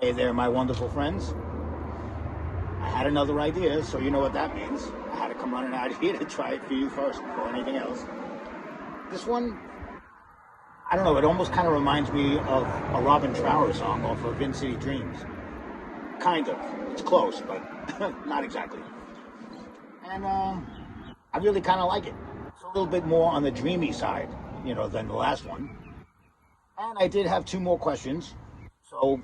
Hey there, my wonderful friends. I had another idea, so you know what that means. I had to come running out here to try it for you first before anything else. This one, I don't know, it almost kind of reminds me of a Robin Trower song off of In City Dreams. Kind of. It's close, but not exactly. And I really kind of like it. It's a little bit more on the dreamy side, than the last one. And I did have two more questions,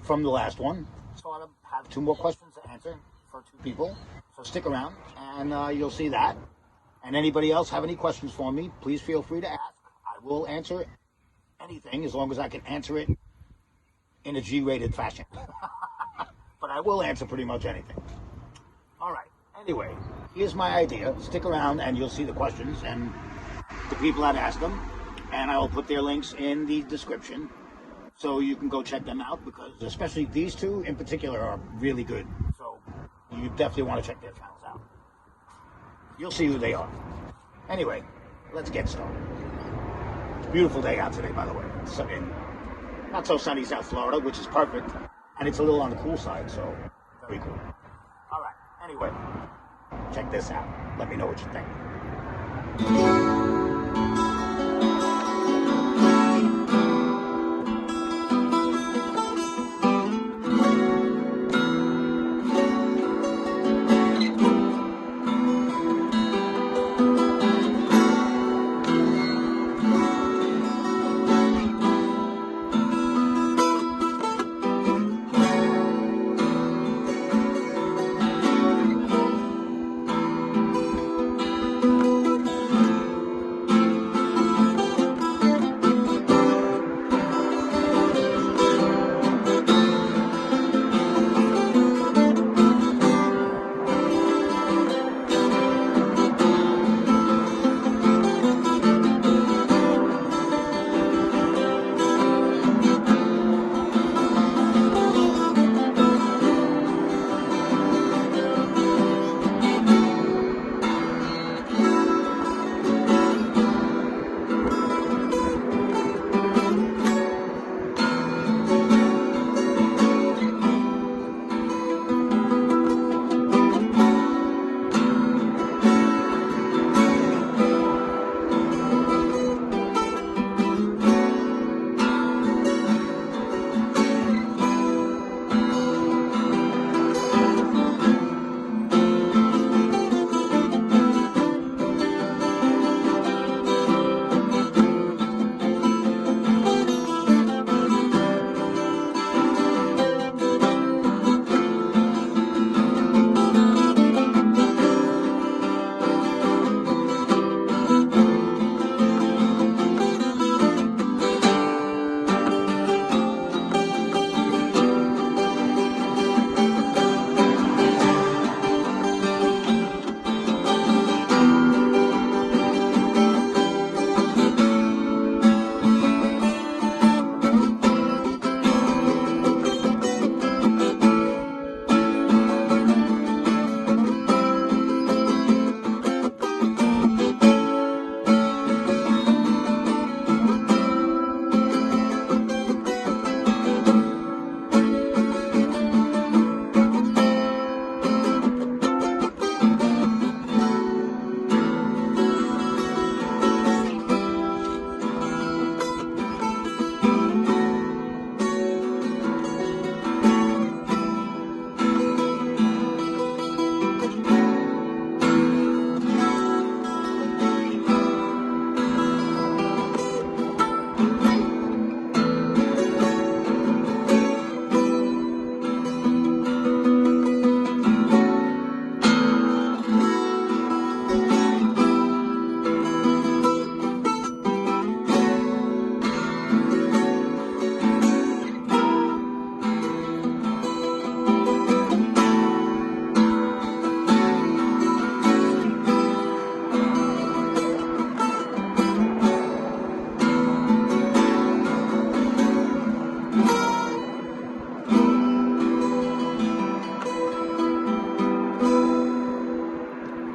from the last one. So I have two more questions to answer for two people. So stick around, and you'll see that. And anybody else have any questions for me, please feel free to ask. I will answer anything as long as I can answer it in a G-rated fashion. But I will answer pretty much anything. All right. Anyway, here's my idea. Stick around, and you'll see the questions and the people that asked them. And I will put their links in the description so you can go check them out, because especially these two in particular are really good. So you definitely want to check their channels out. You'll see who they are. Anyway, let's get started. It's a beautiful day out today, by the way. It's in not so sunny South Florida, which is perfect. And it's a little on the cool side, so very cool. All right, anyway, check this out. Let me know what you think.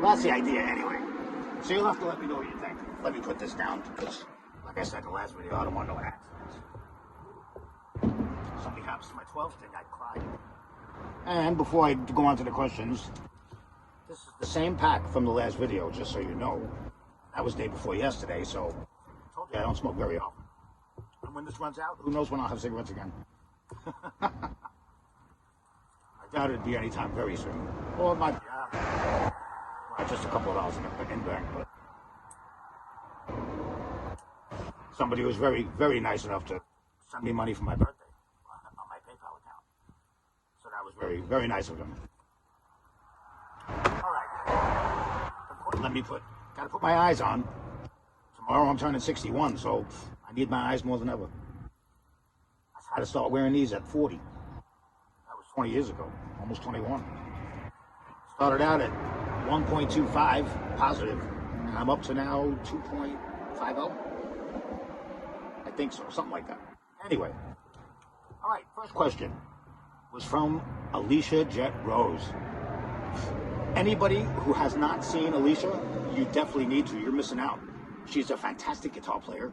That's the idea anyway. So you'll have to let me know what you think. Let me put this down because, like I said in the last video, I don't want no accidents. Something happens. lost my 12th thing, I'd cry. And before I go on to the questions, this is the same pack from the last video, just so you know. That was day before yesterday, so I told you I don't smoke very often. And when this runs out, who knows when I'll have cigarettes again. I doubt it'd be anytime very soon. Or it might be, well, just a couple of dollars in bank, but somebody was very, very nice enough to send me money for my birthday on my PayPal account. So that was very, very nice of them. All right. Gotta put my eyes on. Tomorrow I'm turning 61, so I need my eyes more than ever. I had to start wearing these at 40. That was 20 years ago, almost 21. Started out at 1.25 positive, and I'm up to now 2.50. I think so, something like that. Anyway, all right, first question was from Alicia Jett Rose. Anybody who has not seen Alicia, you definitely need to. You're missing out. She's a fantastic guitar player.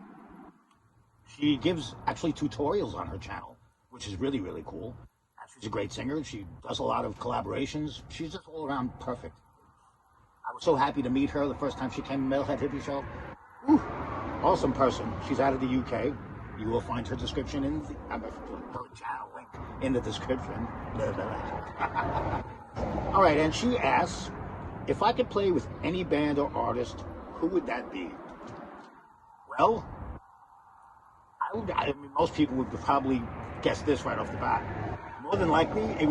She gives actually tutorials on her channel, which is really, really cool. And she's a great singer. She does a lot of collaborations. She's just all around perfect. I was so happy to meet her the first time she came to Metalhead Hippie Show. Whew. Awesome person. She's out of the UK. You will find her description in the her channel link in the description. All right, and she asks, if I could play with any band or artist, who would that be? Well, I mean, most people would probably guess this right off the bat. More than likely, it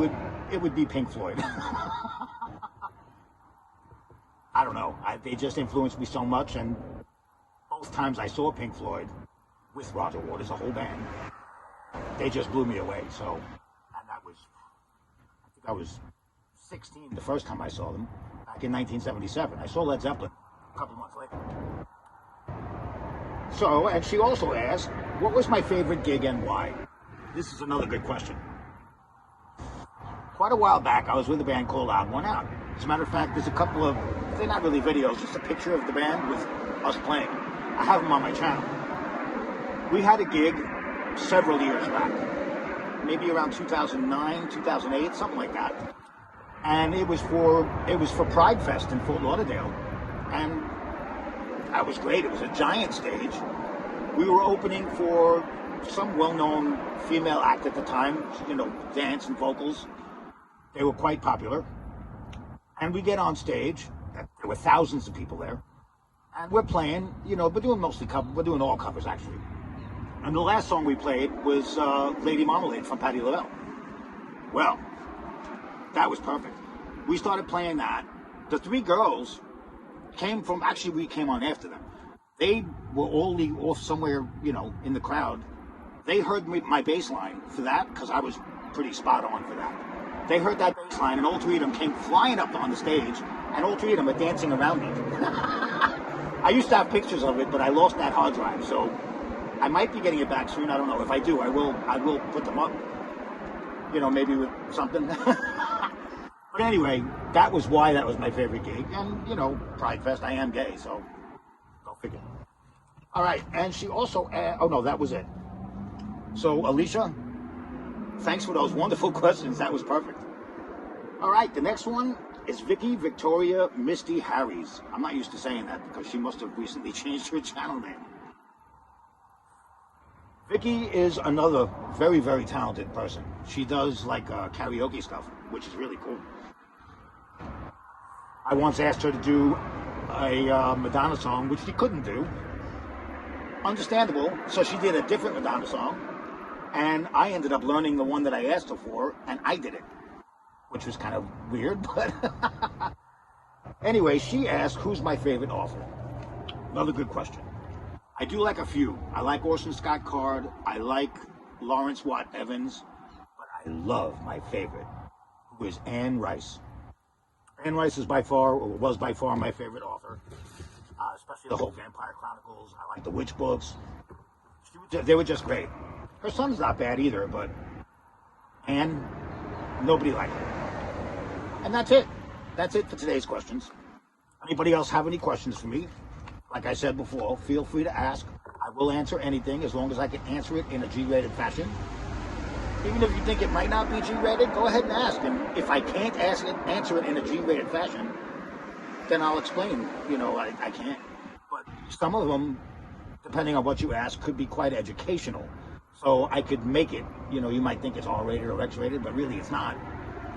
would be Pink Floyd. I don't know. They just influenced me so much, and both times I saw Pink Floyd with Roger Waters, the whole band, they just blew me away. So, and that was, I think I was 16 the first time I saw them, back in 1977. I saw Led Zeppelin a couple months later. So, and she also asked, what was my favorite gig and why? This is another good question. Quite a while back, I was with a band called Odd One Out. As a matter of fact, there's a couple of, they're not really videos, just a picture of the band with us playing. I have them on my channel. We had a gig several years back, maybe around 2009, 2008, something like that. And it was for Pride Fest in Fort Lauderdale. And that was great. It was a giant stage. We were opening for some well-known female act at the time, you know, dance and vocals. They were quite popular. And we get on stage. There were thousands of people there. And we're playing, you know, we're doing mostly covers. We're doing all covers, actually. And the last song we played was Lady Marmalade from Patti LaBelle. Well, that was perfect. We started playing that. The three girls came from, actually we came on after them. They were all off somewhere, you know, in the crowd. They heard my bass line for that, because I was pretty spot on for that. They heard that bass line, and all three of them came flying up on the stage, and all three of them are dancing around me. I used to have pictures of it, but I lost that hard drive, so I might be getting it back soon. I don't know. If I do, I will put them up. You know, maybe with something. But anyway, that was why that was my favorite gig. And, you know, Pride Fest, I am gay, so go figure. All right, and she also, oh no, that was it. So, Alicia, thanks for those wonderful questions. That was perfect. All right, the next one is Vicky, Victoria, Misty, Harri's. I'm not used to saying that because she must have recently changed her channel name. Vicky is another very, very talented person. She does like karaoke stuff, which is really cool. I once asked her to do a Madonna song, which she couldn't do. Understandable. So she did a different Madonna song, and I ended up learning the one that I asked her for, and I did it, which was kind of weird, but anyway, she asked, who's my favorite author? Another good question. I do like a few. I like Orson Scott Card. I like Lawrence Watt Evans, but I love my favorite, who is Anne Rice. Anne Rice is by far, or was by far, my favorite author, especially the whole Vampire Chronicles. I like the witch books. They were just great. Her son's not bad either, but Anne, nobody liked her. And that's it. That's it for today's questions. Anybody else have any questions for me? Like I said before, feel free to ask. I will answer anything as long as I can answer it in a G-rated fashion. Even if you think it might not be G-rated, go ahead and ask. And if I can't answer it in a G-rated fashion, then I'll explain. I can't. But some of them, depending on what you ask, could be quite educational. So I could make it, you might think it's R-rated or X-rated, but really it's not.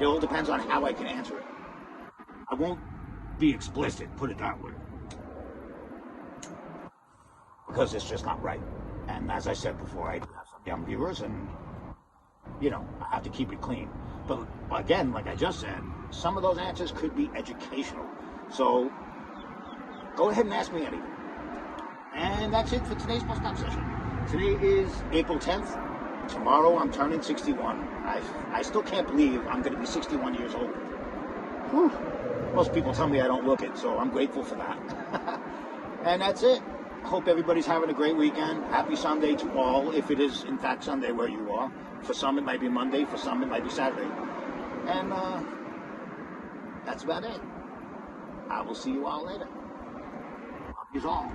It all depends on how I can answer it. I won't be explicit, put it that way. Because it's just not right. And as I said before, I do have some young viewers, and I have to keep it clean. But again, like I just said, some of those answers could be educational. So go ahead and ask me anything. And that's it for today's post-op session. Today is April 10th. Tomorrow I'm turning 61. I still can't believe I'm going to be 61 years old. Whew. Most people tell me I don't look it, so I'm grateful for that. And that's it. Hope everybody's having a great weekend. Happy Sunday to all, if it is in fact Sunday where you are. For some it might be Monday, for some it might be Saturday. And that's about it. I will see you all later. Love you all.